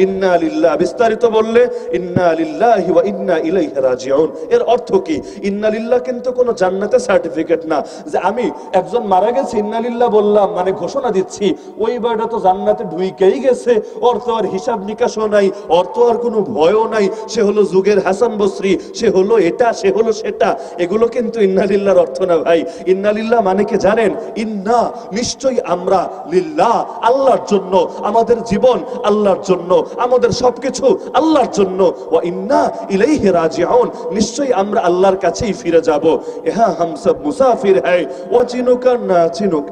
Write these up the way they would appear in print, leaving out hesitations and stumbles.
ইন্না লিল্লাহ, বিস্তারিত বললে ইন্না লিল্লাহি ওয়া ইন্না ইলাইহি রাজিউন। এর অর্থ কি? ইন্না লিল্লাহ কিন্তু কোনো জান্নাতের সার্টিফিকেট না যে আমি একজন মারা গেছে ইন্না লিল্লাহ বললাম মানে ঘোষণা দিচ্ছি ওই বাড়িটা তো জান্নাতে ঢুকেই গেছে, ওর তো আর হিসাব নিকাশও নাই, ওর তো আর কোনো ভয়ও নাই, সে হলো যুগের হাসান বসরি, সে হলো এটা, সে হলো সেটা। এগুলো কিন্তু ইন্না লিল্লাহর অর্থ না ভাই। ইন্না লিল্লাহ মানে কি জানেন? ইন্না নিশ্চয়ই আমরা, লিল্লাহ আল্লাহর জন্য, আমাদের জীবন আল্লাহর জন্য, আমাদের সবকিছু আল্লাহর জন্য, ওয়া ইন্না ইলাইহি রাজিউন, নিশ্চয়ই আমরা আল্লাহর কাছেই ফিরে যাব। ইহা হাম সব মুসাফির হ্যায়, ও চিনুক আর না চিনুক।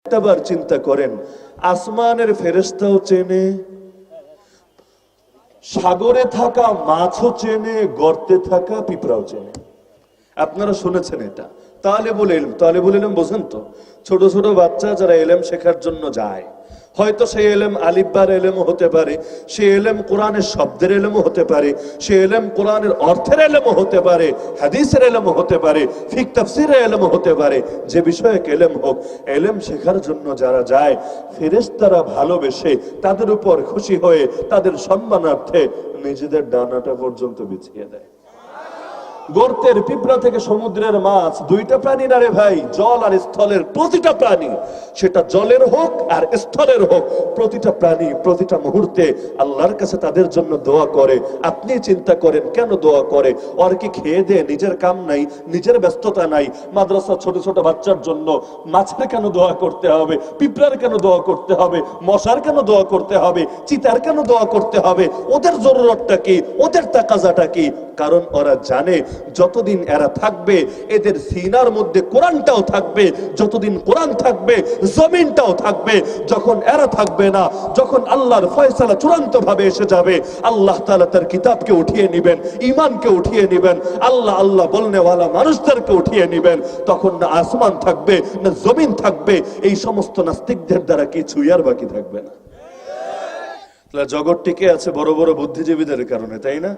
একবার চিন্তা করেন, আসমানের ফেরেশতাও চেনে, সাগরে থাকা মাছও চেনে, গর্তে থাকা পিঁপড়াও চেনে। আপনারা শুনেছেন এটা? তালেবুল ইলম, তালেবুল ইলম বোঝেন তো? ছোট ছোট বাচ্চা যারা ইলম শেখার জন্য যায়, হয়তো সেই ইলম আলিফবার ইলমও হতে পারে, সে ইলম কোরআনের শব্দের ইলমও হতে পারে, সে ইলম কোরআনের অর্থের ইলমও হতে পারে, হাদিসের ইলমও হতে পারে, ফিকহ তাফসীরের ইলমও হতে পারে, যে বিষয়ে ইলম হোক, ইলম শেখার জন্য যারা যায় ফেরেশতারা ভালোবেসে তাদের উপর খুশি হয়ে তাদের সম্মানার্থে নিজেদের ডানাটা পর্যন্ত বিছিয়ে দেয়। গর্তের পিঁপড়া থেকে সমুদ্রের মাছ, দুইটা প্রাণী না রে ভাই, জল আর স্থলের প্রতিটা প্রাণী, সেটা জলের হোক আর স্থলের হোক, প্রতিটা প্রাণী প্রতিটা মুহূর্তে আল্লাহর কাছে তাদের জন্য দোয়া করে। আপনি চিন্তা করেন কেন দোয়া করে? ওর কি খেয়ে দে নিজের কাম নাই, নিজের ব্যস্ততা নাই? মাদ্রাসা ছোট ছোট বাচ্চার জন্য মাছের কেন দোয়া করতে হবে? পিঁপড়ার কেন দোয়া করতে হবে? মশার কেন দোয়া করতে হবে? চিতার কেন দোয়া করতে হবে? ওদের জরুরতটা কি? ওদের তাকাজাটা কি? কারণ ওরা জানে যতদিন এরা থাকবে এদের সিনার মধ্যে কোরআনটাও থাকবে, যতদিন কোরআন থাকবে জমিনটাও থাকবে। যখন এরা থাকবে না, যখন আল্লাহর ফয়সালা চূড়ান্ত ভাবে এসে যাবে, আল্লাহ তাআলা তার কিতাবকে উঠিয়ে নেবেন, ঈমানকে উঠিয়ে নেবেন, আল্লাহ আল্লাহ বলনেওয়ালা মানুষদেরকে উঠিয়ে নেবেন, তখন না আসমান থাকবে না জমিন থাকবে, এই সমস্ত নাস্তিকদের দ্বারা কিছুই আর বাকি থাকবে না। জগৎ টিকে আছে বড় বড় বুদ্ধিজীবীদের কারণে, তাই না?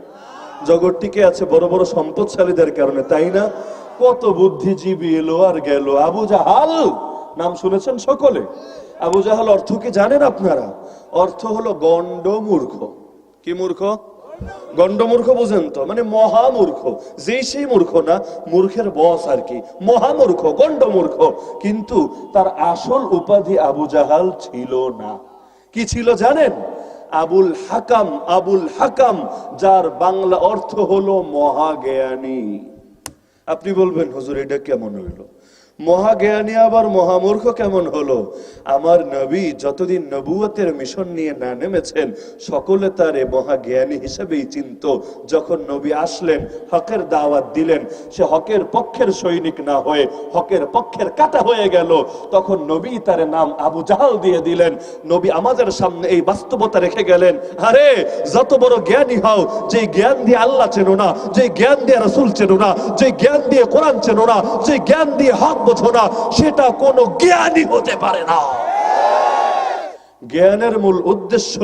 জগৎ টিকে আছে বড় বড় সম্পদশালীদের কারণে, তাই না? কত বুদ্ধিজীবী এলো আর গেল। আবু জাহাল নাম শুনেছেন সকলে? আবু জাহাল অর্থ কি জানেন আপনারা? অর্থ হলো গন্ডমূর্খ। কি মূর্খ? গন্ডমূর্খ বোঝেন তো? মানে মহামূর্খ। যেই সেই মূর্খ না, মূর্খের বস আর কি, মহামূর্খ, গন্ডমূর্খ। কিন্তু তার আসল উপাধি আবু জাহাল ছিল না। কি ছিল জানেন? আবুল হাকাম। আবুল হাকাম, যার বাংলা অর্থ হলো মহাজ্ঞানী। আপনি বলবেন হুজুর এটা কেমন হইলো? মহাজ্ঞানী আবার মহামূর্খ কেমন হলো? আমার নবী যতদিন নবুয়তের মিশন নিয়ে না নেমেছেন সকলে তারে মহাজ্ঞানী হিসেবেই চিনত। যখন নবী আসলেন, হকের দাওয়াত দিলেন, সে হকের পক্ষের সৈনিক না হয়ে হকের পক্ষের কাটা হয়ে গেল, তখন নবী তার নাম আবু জাহাল দিয়ে দিলেন। নবী আমাদের সামনে এই বাস্তবতা রেখে গেলেন, আরে যত বড় জ্ঞানী হও, যে জ্ঞান দিয়ে আল্লাহ চেনো না, যে জ্ঞান দিয়ে রাসূল চেনো না, যে জ্ঞান দিয়ে কোরআন চেনো না, যে জ্ঞান দিয়ে হক বোঝো না, সেটা কোনো জ্ঞানী হতে পারে না। জ্ঞানের মূল উদ্দেশ্য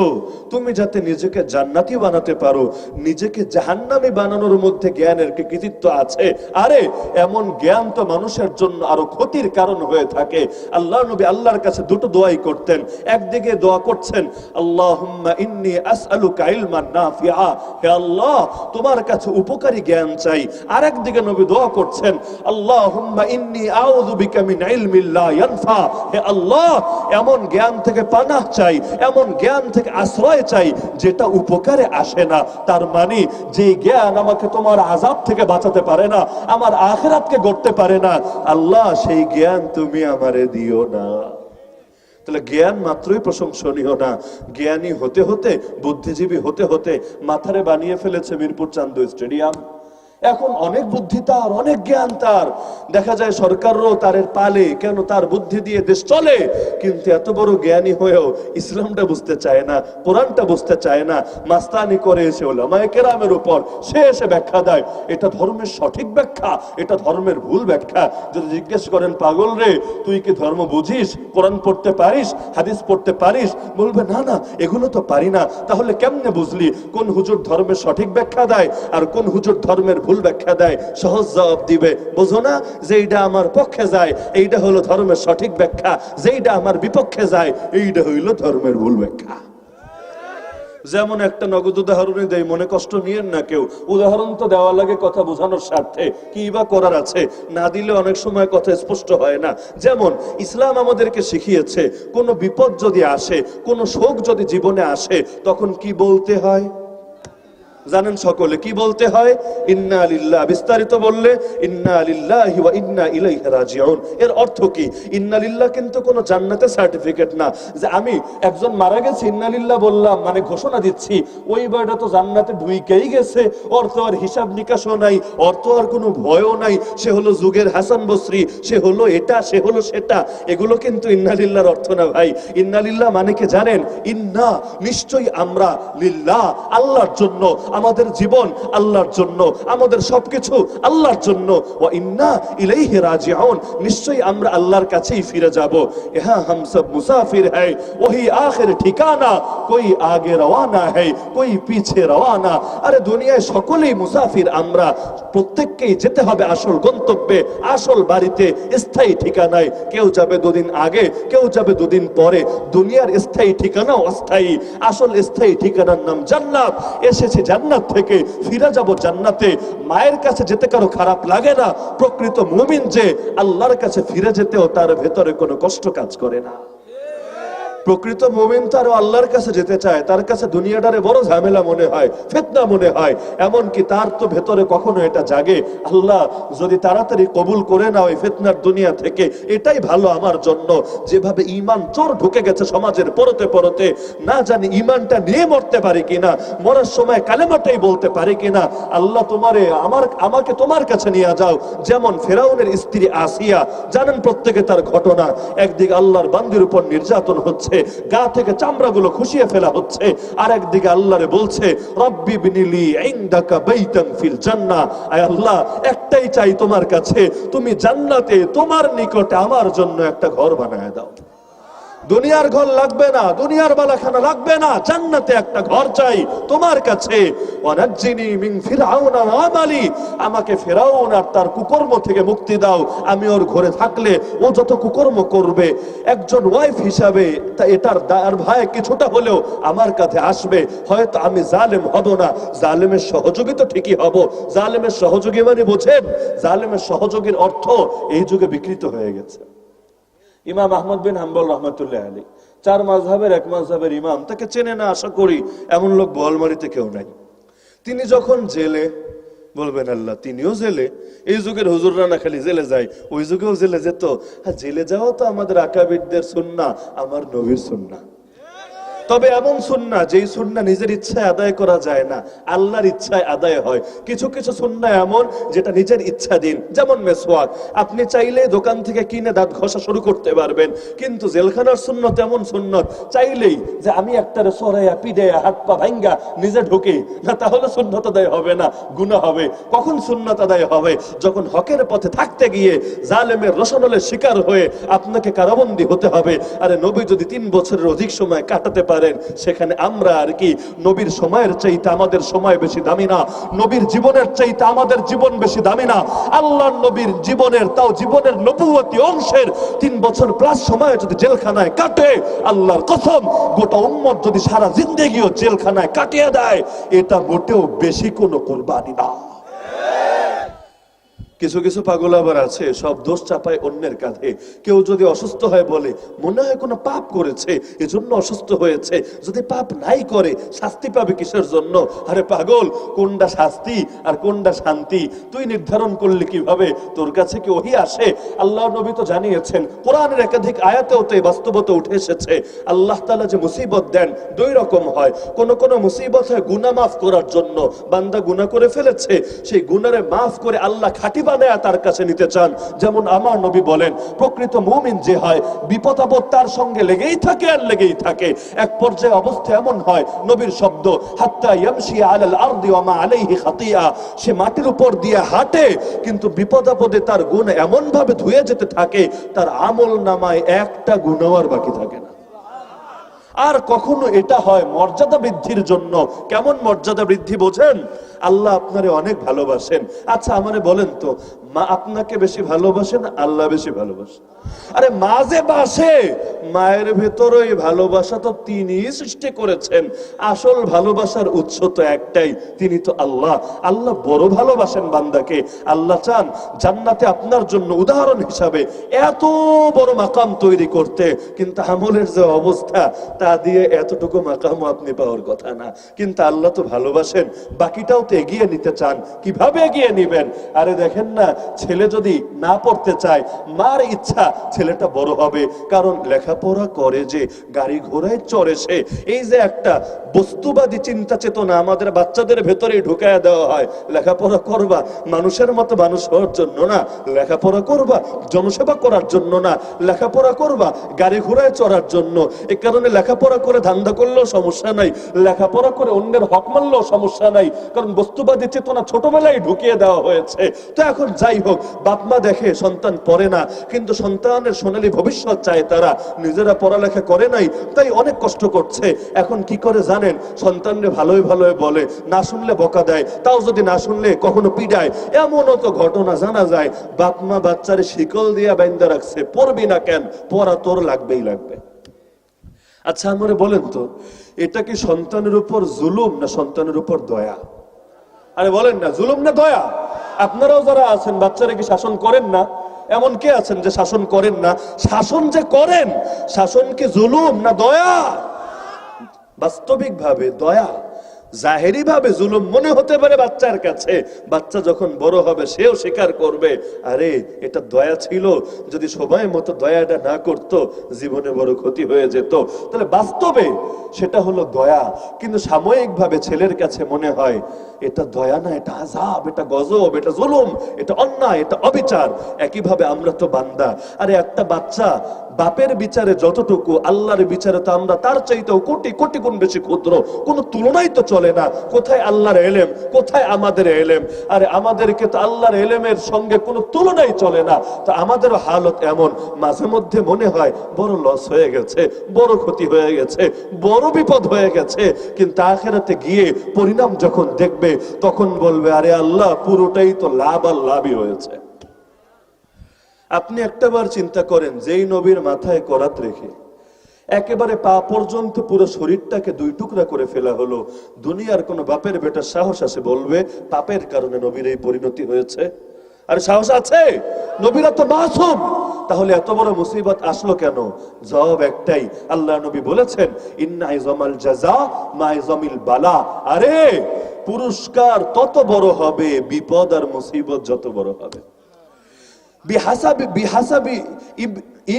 তুমি যাতে নিজেকে জান্নাতি বানাতে পারো, নিজেকে জাহান্নামী বানানোর মধ্যে জ্ঞানের কি কৃতিত্ব আছে? আরে এমন জ্ঞান তো মানুষের জন্য আরো ক্ষতির কারণ হয়ে থাকে। আল্লাহ নবী আল্লাহর কাছে দুটো দোয়াই করতেন। একদিকে দোয়া করছেন আল্লাহুম্মা ইন্নী আসআলুকা ইলমান নাফিআ, হে আল্লাহ তোমার কাছে উপকারী জ্ঞান চাই। আরেকদিকে নবী দোয়া করছেন আল্লাহুম্মা ইন্নী আউযু বিকা মিন ইলমিন লা ইয়ানফা, হে আল্লাহ এমন জ্ঞান থেকে পানাহ চাই, এমন জ্ঞান থেকে আশ্রয় চাই যেটা উপকারে আসে না। তার মানে যে জ্ঞান আমাকে তোমার আযাব থেকে বাঁচাতে পারে না, আমার আখিরাতকে গড়তে পারে না, আল্লাহ সেই জ্ঞান তুমি আমারে দিও না। তাহলে জ্ঞান মাত্রই প্রশংসনীয় না, জ্ঞানী হতে হতে, বুদ্ধিজীবী হতে হতে মাথারে বানিয়ে ফেলেছে মিরপুর চান্দু স্টেডিয়াম। এখন অনেক বুদ্ধি তার, অনেক জ্ঞান তার, দেখা যায় সরকারও তারের পালে, কেন তার বুদ্ধি দিয়ে দেশ চলে। কিন্তু এত বড় জ্ঞানী হয়েও ইসলামটা বুঝতে চায় না, কোরআনটা বুঝতে চায় না, মাস্তানি করে এসে উলামায়ে কেরামের উপর সে এসে ব্যাখ্যা দেয়, এটা ধর্মের সঠিক ব্যাখ্যা, এটা ধর্মের ভুল ব্যাখ্যা। যদি জিজ্ঞেস করেন পাগল রে তুই কি ধর্ম বুঝিস, কোরআন পড়তে পারিস, হাদিস পড়তে পারিস, বলবে না না এগুলো তো পারি না। তাহলে কেমনে বুঝলি কোন হুজুর ধর্মের সঠিক ব্যাখ্যা দেয় আর কোন হুজুর ধর্মের ভুল ব্যাখ্যা দেয় সহজ জবাব দিবে, বোঝো না যে এইটা আমার পক্ষে যায় এইটা হলো ধর্মের সঠিক ব্যাখ্যা, যেইটা আমার বিপক্ষে যায় এইটা হইল ধর্মের ভুল ব্যাখ্যা। যেমন একটা নগদ উদাহরণই দেয়, মনে কষ্ট নিয়েন না কেউ, উদাহরণ তো দেওয়া লাগে কথা বোঝানোর স্বার্থে, কি বা করার আছে, না দিলে অনেক সময় কথা স্পষ্ট হয় না। যেমন ইসলাম আমাদেরকে শিখিয়েছে কোনো বিপদ যদি আসে, কোনো শোক যদি জীবনে আসে, তখন কি বলতে হয় জানেন সকলে? কি বলতে হয়? ইন্না লিল্লাহ। বিস্তারিত বললে ইন্না লিল্লাহি ওয়া ইন্না ইলাইহি রাজিউন। এর অর্থ কি? ইন্না লিল্লাহ কিন্তু কোনো জান্নাতের সার্টিফিকেট না যে আমি একজন মারা গেছে ইন্না লিল্লাহ বললাম মানে ঘোষণা দিচ্ছি ওই বাড়িটা তো জান্নাতে ঢুকেই গেছে, ওর তো আর হিসাব নিকাশও নাই, ওর তো আর কোনো ভয়ও নাই, সে হলো যুগের হাসান বসরি, সে হলো এটা, সে হলো সেটা। এগুলো কিন্তু ইন্না লিল্লাহর অর্থ না ভাই। ইন্না লিল্লাহ মানে কি জানেন? ইন্না নিশ্চয়ই আমরা, লিল্লাহ আল্লাহর জন্য, আমাদের জীবন আল্লাহর জন্য, আমাদের সবকিছু আল্লাহর জন্য, ওয়া ইন্না ইলাইহি রাজিউন নিশ্চয়ই আমরা আল্লাহর কাছেই ফিরে যাব। ইহা হাম সব মুসাফির হ্যায় ওহি আখির ঠিকানা, কোই আগে রওয়ানা হ্যায় কোই পিছে রওয়ানা। আরে দুনিয়ায় সকলেই মুসাফির, আমরা প্রত্যেককেই যেতে হবে আসল গন্তব্যে, আসল বাড়িতে, স্থায়ী ঠিকানায়। কেউ যাবে দুদিন আগে, কেউ যাবে দুদিন পরে। দুনিয়ার স্থায়ী ঠিকানাও অস্থায়ী, আসল স্থায়ী ঠিকানার নাম জান্নাত। এসেছে জান্নাত থেকে, ফিরে যাব জান্নাতে। মায়ের কাছে যেতে কারো খারাপ লাগে না, প্রকৃত মুমিন যে আল্লাহর কাছে ফিরে যেতেও তার ভেতরে কোনো কষ্ট কাজ করে না। প্রকৃত মুমিন তারও আল্লাহর কাছে যেতে চায়, তার কাছে দুনিয়াটারে বড় ঝামেলা মনে হয়, ফিতনা মনে হয়, এমনকি তার তো ভেতরে কখনো এটা জাগে আল্লাহ যদি তাড়াতাড়ি কবুল করে না ওই ফিতনার দুনিয়া থেকে, এটাই ভালো আমার জন্য। যেভাবে ঈমান চোর ঢুকে গেছে সমাজের পরতে পরতে, না জানি ঈমানটা নিয়ে মরতে পারি কিনা, মরার সময় কালেমাটাই বলতে পারি কিনা। আল্লাহ তোমারে আমাকে তোমার কাছে নিয়ে যাও। যেমন ফেরাউনের স্ত্রী আসিয়া, জানেন প্রত্যেকে তার ঘটনা, একদিকে আল্লাহর বান্দির উপর নির্যাতন হচ্ছে, গা থেকে চামড়াগুলো খুশিয়ে ফেলা হচ্ছে, আর একদিকে আল্লাহরে বলছে রব্বি বিনিলি ইনদাকা বাইতান ফিল জান্নাহ, আয় আল্লাহ একটাই চাই তোমার কাছে, তুমি জান্নাতে তোমার নিকটে আমার জন্য একটা ঘর বানায় দাও। দুনিয়ার ঘর লাগবে না, দুনিয়ার বালাখানা লাগবে না, জান্নাতে একটা ঘর চাই তোমার কাছে। ওয়ানাজ্জিনি মিন ফিরআউন ওয়া আমালি, আমাকে ফিরআউন আর তার কুকর্ম থেকে মুক্তি দাও। আমি ওর ঘরে থাকলে ও যত কুকর্ম করবে, একজন ওয়াইফ হিসাবে এটার দায় ভাই কিছুটা হলেও আমার কাছে আসবে। হয়তো আমি জালেম হব না, জালেমের সহযোগী তো ঠিকই হব। জালেমের সহযোগী মানে বোঝেন, জালেমের সহযোগীর অর্থ এই যুগে বিকৃত হয়ে গেছে। ইমাম আহমদ বিন হাম্বল রহমতুল্লাহ আলী, 4 মাযহাবের এক মাযহাবের ইমাম, তাকে চেনে না আশা করি এমন লোক বোয়ালমারিতে কেউ নাই। তিনি যখন জেলে, বলবেন আল্লাহ তিনিও জেলে, এই যুগের হুজুররা না খালি জেলে যায়, ওই যুগেও জেলে যেত। হ্যাঁ, জেলে যাওয়া তো আমাদের আকাবিরদের সুন্নাহ, আমার নবীর সুন্নাহ। তবে এমন সুন্নাহ যেই সুন্নাহ নিজের ইচ্ছায় আদায় করা যায় না, আল্লাহর ইচ্ছায় আদায় হয়। কিছু কিছু সুন্নাহ এমন যেটা নিজের ইচ্ছাধীন, যেমন মেসওয়াক, আপনি চাইলে দোকান থেকে কিনে দাঁত ঘষা শুরু করতে পারবেন, কিন্তু জেলখানার সুন্নত এমন সুন্নত চাইলেই যে আমি একটারে সরাইয়া পিডাইয়া হাত পা ভাঙ্গা নিজে ঢুকি না, তাহলে সুন্নত আদায় হবে না, গুনাহ হবে। কখন সুন্নত আদায় হবে? যখন হকের পথে থাকতে গিয়ে জালেমের রসনলের শিকার হয়ে আপনাকে কারাবন্দী হতে হবে। আরে নবী যদি 3 বছরের অধিক সময় কাটাতে পারেন, সেখানে আমরা আর কি নবীর সময়ের চাইতে আমাদের সময় বেশি দামি না? নবীর জীবনের চাইতে আমাদের জীবন বেশি দামি না? আল্লাহর নবীর জীবনের, তাও জীবনের নবুয়তি অংশের 3 বছর প্লাস সময় যদি জেলখানায় কাটে, আল্লাহর কসম গোটা উম্মত যদি সারা জিন্দেগিও জেলখানায় কাটিয়ে দেয়, এটা মোটেও বেশি কোনো কুরবানি না। কিছু কিছু পাগল আবার আছে, সব দোষ চাপায় অন্যের কাঁধে। কেউ যদি অসুস্থ হয় বলে মনে হয় কোনো পাপ করেছে এজন্য অসুস্থ হয়েছে, যদি পাপ নাই করে শাস্তি পাবে কিসের জন্য? আরে পাগল, কোনটা শাস্তি আর কোনটা শান্তি তুই নির্ধারণ করলি কিভাবে? তোর কাছে কি ওহী আসে? আল্লাহর নবী তো জানিয়েছেন, কোরআনের একাধিক আয়াতেও তো এই বাস্তবতা উঠে এসেছে। আল্লাহ তাআলা যে মুসিবত দেন 2 রকম হয়। কোন কোন মুসিবত হয় গুনাহ মাফ করার জন্য, বান্দা গুনাহ করে ফেলেছে, সেই গুনারে মাফ করে আল্লাহ খাঁটি বানায়া তার কাছে নিতে চান। যেমন আমার নবী বলেন, প্রকৃত মুমিন যে হয় বিপদ আপদ তার সঙ্গে লেগেই থাকে আর লেগেই থাকে। এক পর্যায়ে অবস্থা এমন হয়, নবীর শব্দ, হাত্তা ইয়ামশি আলাল আরদি ওয়া মা আলাইহি খাতিয়া, সে মাটির উপর দিয়ে হাঁটে কিন্তু বিপদ আপদে তার গুনাহ এমন ভাবে ধুয়ে যেতে থাকে তার আমল নামায় একটা গুনাহ আর বাকি থাকে না। আর কখনো এটা হয় মর্যাদা বৃদ্ধির জন্য। কেমন মর্যাদা বৃদ্ধি বোঝেন? আল্লাহ আপনারে অনেক ভালোবাসেন। আচ্ছা আমারে বলেন তো, মা আপনাকে বেশি ভালোবাসেন, আল্লাহ বেশি ভালোবাসেন? আরে মা যে বাসে, মায়ের ভেতর ওই ভালোবাসা তো তিনি সৃষ্টি করেছেন। আসল ভালোবাসার উৎস তো একটাই, তিনি তো আল্লাহ। আল্লাহ বড় ভালোবাসেন বান্দাকে। আল্লাহ চান জান্নাতে আপনার জন্য উদাহরণ হিসাবে এত বড় মাকাম তৈরি করতে, কিন্তু আমলের যে অবস্থা তা দিয়ে এতটুকু মাকামও আপনি পাওয়ার কথা না। কিন্তু আল্লাহ তো ভালোবাসেন, বাকিটাও তো এগিয়ে নিতে চান। কিভাবে এগিয়ে নিবেন? আরে দেখেন না, ছেলে যদি না পড়তে চায়, মার ইচ্ছা ছেলেটা বড় হবে, কারণ লেখাপড়া করে যে, গাড়ি ঘোড়ায় চড়ে সে। এই যে একটা বস্তুবাদী চিন্তা চেতনা আমাদের বাচ্চাদের ভেতরে ঢুকায় দেওয়া হয়, লেখাপড়া করবা মানুষের মতো মানুষ হওয়ার জন্য না, লেখাপড়া করবা জনসেবা করার জন্য না, লেখাপড়া করবা গাড়ি ঘোড়ায় চড়ার জন্য। এই কারণে লেখাপড়া করে ধান্দা করলেও সমস্যা নাই, লেখাপড়া করে অন্যের হক মানলেও সমস্যা নাই, কারণ বস্তুবাদী চেতনা ছোটবেলায় ঢুকিয়ে দেওয়া হয়েছে। তো এখন যাই হোক, বাপ মা দেখে সন্তান পড়ে না, কিন্তু সন্তানের সোনালী ভবিষ্যৎ চায়, তারা নিজেরা পড়ালেখা করে নাই, তাই অনেক কষ্ট করছে। এখন কি করে জানেন? সন্তানরে ভালোই ভালোই বলে, না শুনলে বকা দেয়, তাও যদি না শুনলে কখনো পিডায়। এমনও তো ঘটনা জানা যায়, বাপ মা বাচ্চারে শিকল দিয়া বাইন্দা রাখছে, পড়বি না কেন, পড়া তোর লাগবেই লাগবে। আচ্ছা আমারে বলেন তো, এটা কি সন্তানের উপর জুলুম না সন্তানের উপর দয়া? আরে বলেন না, জুলুম না দয়া? আপনারাও যারা আছেন বাচ্চারা কি শাসন করেন না? এমন কে আছেন যে শাসন করেন না? শাসন যে করেন, শাসন কি জুলুম না দয়া? বাস্তবিক ভাবে দয়া। জাহেরি ভাবে জুলুম মনে হতে পারে বাচ্চার কাছে, বাচ্চা যখন বড় হবে সেও স্বীকার করবে, আরে এটা দয়া ছিল, যদি সময় মতো দয়াটা না করত জীবনে বড় ক্ষতি হয়ে যেত। তাহলে বাস্তবে সেটা হলো দয়া, কিন্তু সাময়িক ভাবে ছেলের কাছে মনে হয় এটা দয়া না, এটা আযাব, এটা গজব, এটা জুলুম, এটা অন্যায়, এটা অবিচার। একইভাবে আমরা তো বান্দা। আরে একটা বাচ্চা বাপের বিচারে যতটুকু, আল্লাহর বিচারে তো আমরা তার চাইতেও কোটি কোটি গুণ বেশি ক্ষুদ্র, কোনো তুলনাই তো চলে না। কোথায় আল্লাহর এলেম, কোথায় আমাদের এলেম? আরে আমাদেরকে তো আল্লাহর এলেমের সঙ্গে কোনো তুলনাই চলে না। তো আমাদের হালত এমন, মাঝে মধ্যে মনে হয় বড় লস হয়ে গেছে, বড় ক্ষতি হয়ে গেছে, বড় বিপদ হয়ে গেছে, কিন্তু আখিরাতে গিয়ে পরিণাম যখন দেখবে তখন বলবে, আরে আল্লাহ পুরোটাই তো লাভ আর লাভই হয়েছে। আপনি একটাবার চিন্তা করেন, যেই নবীর মাথায় করাত রেখে একেবারে পা পর্যন্ত পুরো শরীরটাকে দুই টুকরা করে ফেলা হলো, দুনিয়ার কোন বাপের বেটার সাহস আছে বলবে পাপের কারণে নবীর এই পরিণতি হয়েছে? আর সাহস আছে? নবীরা তো মাসুম, তাহলে এত বড় মুসিবত আসলো কেন? জবাব একটাই, আল্লাহ নবী বলেছেন, ইন্না ইজামাল জাযা মা ইজামিল বালা। আরে পুরস্কার তত বড় হবে, বিপদ আর মুসিবত যত বড় হবে। বিহাসাবি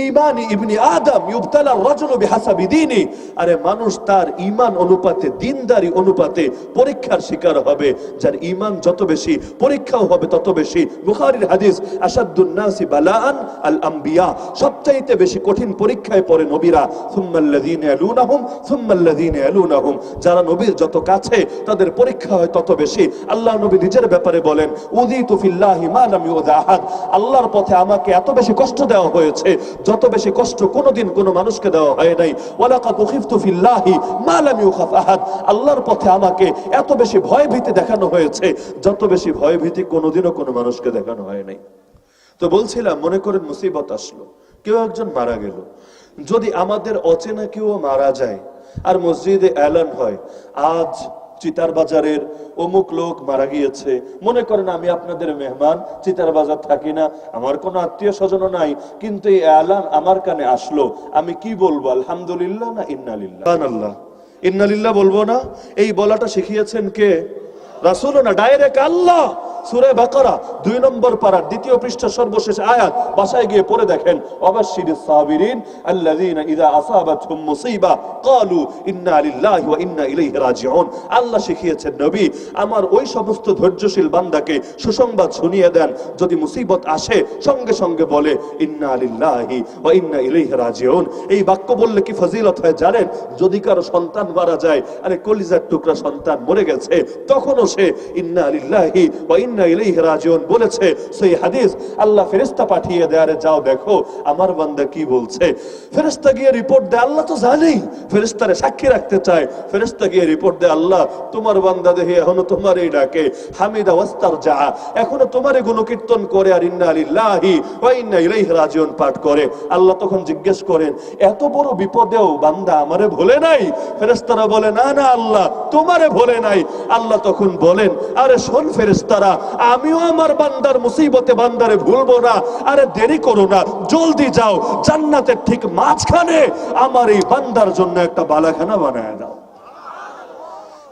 ইমানি ইবনি আদম ইউবতালা রাজুলু বিহাসাবি দীনি। আরে মানুষ তার ঈমান অনুপাতে, দিনদারি অনুপাতে পরীক্ষার শিকার হবে। যার ঈমান যত বেশি, পরীক্ষাও হবে তত বেশি। বুখারীর হাদিস, আশাদ্দুন নাসি বালাআন আল আম্বিয়া। সবচাইতে বেশি কঠিন পরীক্ষায় পড়ে নবীরা। সুম্মাল্লাযীনা ইয়ালুনাহুম সুম্মাল্লাযীনা ইয়ালুনাহুম। যারা নবীর যত কাছে তাদের পরীক্ষা হয় তত বেশি। আল্লাহ নবী নিজের ব্যাপারে বলেন, উযীতু ফিল্লাহি মা লাম ইউযা আহাদ। আল্লাহর পথে আমাকে এত বেশি কষ্ট দেওয়া হয়েছে যত বেশি কষ্ট কোনোদিন কোনো মানুষকে দেওয়া হয় নাই। ওয়ালাকাদ উখিফতু ফিল্লাহি মা লাম ইউখাফ আহাদ। আল্লাহর পথে আমাকে এত বেশি ভয় ভীতি দেখানো হয়েছে যত বেশি ভয় ভীতি কোনোদিনও কোনো মানুষকে দেখানো হয় নাই। তো বলছিলাম, মনে করেন মুসিবত আসলো, কেউ একজন মারা গেল, যদি আমাদের অচেনা কেউ মারা যায় আর মসজিদে এলান হয়, আজ চিতার বাজারের অমুক লোক মারা গিয়েছে, মনে করেন আমি আপনাদের মেহমান, চিতার বাজার থাকি না, আমার কোনো আত্মীয় স্বজনও নাই, কিন্তু এই এলান আমার কানে আসলো, আমি কি বলবো? আলহামদুলিল্লাহ না ইন্নালিল্লাহ? সুবহানাল্লাহ, ইন্নালিল্লাহ বলবো না? এই বলাটা শিখিয়েছেন কে? রাসূল না, ডাইরেক্ট আল্লাহ। সূরা বাকারা 2 নম্বর পারার 2য় পৃষ্ঠা সর্বশেষ আয়াত, বাসায় গিয়ে পড়ে দেখেন, ওয়াবাশশিরিস সাবিরিন আল্লাযীনা ইযা আসাবাতহুম মুসিবা ক্বালু ইন্না লিল্লাহি ওয়া ইন্না ইলাইহি রাজিউন। আল্লাহ শিখিয়েছেন, নবী আমার ওই সমস্ত ধৈর্যশীল বান্দাকে সুসংবাদ শুনিয়ে দেন, যদি মুসিবত আসে সঙ্গে সঙ্গে বলে ইন্না লিল্লাহি ওয়া ইন্না ইলাইহি রাজিউন। এই বাক্য বললে কি ফজিলত হয় জানেন? যদি কারো সন্তান মারা যায়, আরে কলিজার টুকরা সন্তান মরে গেছে, তখনও সে ইন্না লিল্লাহি ওয়া ইন্না ইন্না ইলাইহি রাজিউন বলেছে সেই হাদিস, আল্লাহ ফেরেশতা পাঠিয়ে দেয়, আরে যাও দেখো আমার বান্দা কি বলছে। ফেরেশতা গিয়ে রিপোর্ট দেয়, আল্লাহ তো জানেই, ফেরেশতারে সাক্ষী রাখতে চায়। ফেরেশতা গিয়ে রিপোর্ট দেয়, আল্লাহ তোমার বান্দা দেখি এখনো তোমারই ডাকে, হামিদা ওয়াস্তারজা, এখনো তোমারই গুণকীর্তন করে আর ইন্না লিল্লাহি ওয়া ইন্না ইলাইহি রাজিউন পাঠ করে। আল্লাহ তখন জিজ্ঞেস করেন, এত বড় বিপদেও বান্দা আমারে ভোলে নাই? ফেরেশতারা বলে, না না আল্লাহ তোমারে ভোলে নাই। আল্লাহ তখন বলেন, আরে শোন ফেরেশতারা, আমিও আমার বান্দার মুসিবতে বান্দারে ভুলবো না, আরে দেরি করো না, জলদি যাও, জান্নাতের ঠিক মাঝখানে আমার এই বান্দার জন্য একটা বালাখানা বানায় দাও।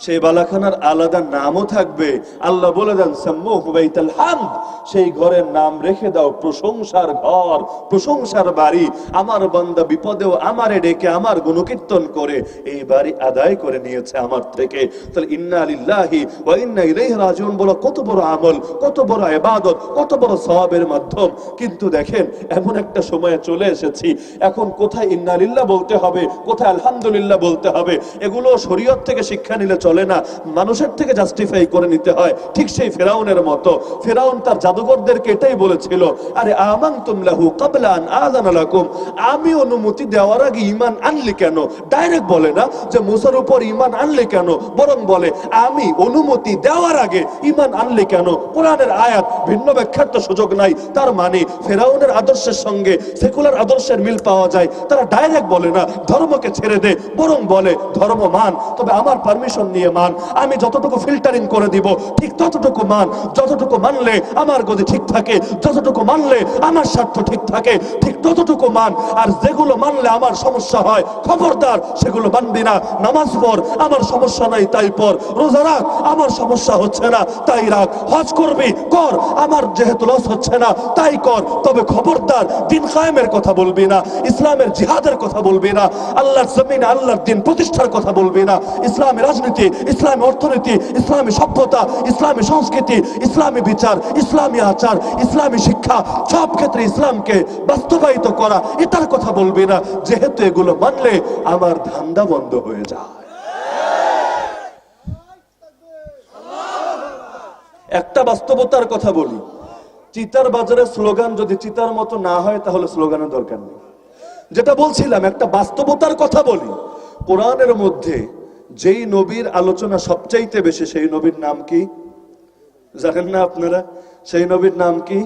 সেই বালাখানার আলাদা নামও থাকবে। আল্লাহ বলে দেন, সাম্মুহু বাইতুল হামদ, সেই ঘরের নাম রেখে দাও প্রশংসার ঘর, প্রশংসার বাড়ি। আমার বান্দা বিপদেও আমারে ডেকে আমার গুণকীর্তন করে এই বাড়ি আদায় করে নিয়েছে আমার থেকে। তাহলে ইন্না লিল্লাহি ওয়া ইন্না ইলাইহি রাজিউন বলো কত বড় আমল, কত বড় ইবাদত, কত বড় সওয়াবের মাধ্যম। কিন্তু দেখেন এমন একটা সময়ে চলে এসেছি, এখন কোথায় ইন্না লিল্লাহ বলতে হবে, কোথায় আলহামদুলিল্লাহ বলতে হবে, এগুলো শরীয়ত থেকে শিক্ষা নিলে চলে না, মানুষের থেকে জাস্টিফাই করে নিতে হয়। ঠিক সেই ফেরাউনের মতো, ফেরাউন তার জাদুকরদেরকে এটাই বলেছিল, আরে আমানতুম লাহু ক্বাবলা আন আযানা লাকুম, আমি অনুমতি দেওয়ার আগে ঈমান আনলি কেন? ডাইরেক্ট বলে না যে মুসার উপর ঈমান আনলি কেন, বরং বলে আমি অনুমতি দেওয়ার আগে ঈমান আনলি কেন। কোরআনের আয়াত, ভিন্ন ব্যাখ্যার তো সুযোগ নাই। তার মানে ফেরাউনের আদর্শের সঙ্গে সেকুলার আদর্শের মিল পাওয়া যায়। তারা ডাইরেক্ট বলে না ধর্মকে ছেড়ে দে, বরং বলে ধর্ম মান, তবে আমার পারমিশন নিয়ে মান, আমি যতটুকু ফিল্টারিং করে দিব ঠিক ততটুকু মান, যতটুকু মানলে আমার গদি ঠিক থাকে, যতটুকু মানলে আমার স্বার্থ ঠিক থাকে ঠিক ততটুকু মান। আর যেগুলো মানলে আমার সমস্যা হয় খবরদার সেগুলো মানবি না। নামাজ পড়, আমার সমস্যা নাই তাই পড়, রোজা রাখ, আমার সমস্যা হচ্ছে না তাই রাখ, হজ করবি কর, আমার যেহেতু লস হচ্ছে না তাই কর, তবে খবরদার দিন কায়েমের কথা বলবি না, ইসলামের জিহাদের কথা বলবি না, আল্লাহর জমিনে আল্লাহর দিন প্রতিষ্ঠার কথা বলবি না। ইসলামী রাজনীতি, ইসলামী অর্থনীতি, ইসলামী সভ্যতা, ইসলামী সংস্কৃতি, ইসলামী বিচার, ইসলামী আচার, ইসলামী শিক্ষা, সব ক্ষেত্রে ইসলামকে বাস্তবায়িত করা, এটার কথা বলবি না, যেহেতু এগুলো মানলে আমার ধান্দা বন্ধ হয়ে যায়। একটা বাস্তবতার কথা বলি, চিতার বাজারের স্লোগান যদি চিতার মতো না হয় তাহলে স্লোগানের দরকার নেই। যেটা বলছিলাম, একটা বাস্তবতার কথা বলি, কোরআনের মধ্যে যেই নবীর আলোচনা সবচাইতে বেশি সেই নবীর নাম কি জানেন না আপনারা? সেই নবীর নাম কি?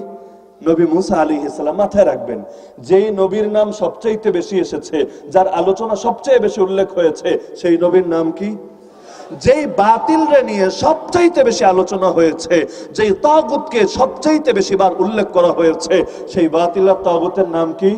নবী মুসা আলাইহিস সালাম। মাথায় রাখবেন, যেই নবীর নাম সবচাইতে বেশি এসেছে, যার আলোচনা সবচেয়ে বেশি উল্লেখ হয়েছে, সেই নবীর নাম কি? যেই বাতিলরে নিয়ে সবচাইতে বেশি আলোচনা হয়েছে, যেই তাগুতকে সবচাইতে বেশি বার উল্লেখ করা হয়েছে, সেই বাতিল আর তাগুতের নাম কি?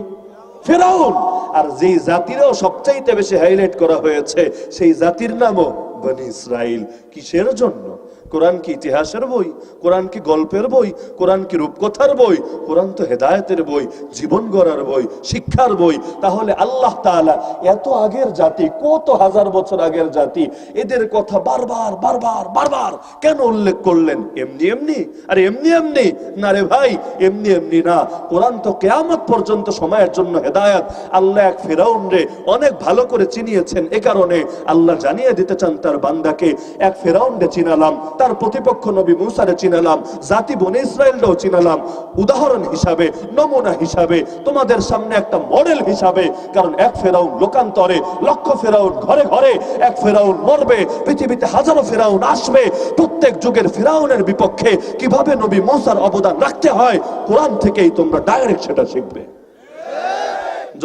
ফেরাউন। আর যেই জাতিরও সবচাইতে বেশি হাইলাইট করা হয়েছে, সেই জাতির নামও বনি ইসরাইল। কিসের জন্য? কোরআন কি ইতিহাসের বই? কোরআন কি গল্পের বই? কোরআন কি রূপকথার বই? কোরআন তো হেদায়েতের বই, জীবন গড়ার বই, শিক্ষার বই। তাহলে আল্লাহ তাআলা এত আগের জাতি, কত হাজার বছর আগের জাতি, এদের কথা বারবার বারবার বারবার কেন উল্লেখ করলেন? এমনি এমনি? আরে এমনি এমনি না রে ভাই, এমনি এমনি না। কোরআন তো কিয়ামত পর্যন্ত সময়ের জন্য হেদায়েত। আল্লাহ এক ফেরাউন রে অনেক ভালো করে চিনিয়েছেন, এ কারণে আল্লাহ জানিয়ে দিতে চান তার বান্দাকে, এক ফেরাউন রে চিনালাম, তার প্রতিপক্ষ নবী মুসারে চিনালাম, জাতি বনি ইসরাইলরাও চিনালাম, উদাহরণ হিসাবে, নমুনা হিসাবে, তোমাদের সামনে একটা মডেল হিসাবে। কারণ এক ফেরাউন লোকান্তরে, লক্ষ ফেরাউন ঘরে ঘরে, এক ফেরাউন মরবে, পৃথিবীতে হাজারো ফেরাউন আসবে। প্রত্যেক যুগের ফেরাউনের বিপক্ষে কিভাবে নবী মুসার অবদান রাখতে হয়, কোরআন থেকেই তোমরা ডাইরেক্ট সেটা শিখবে।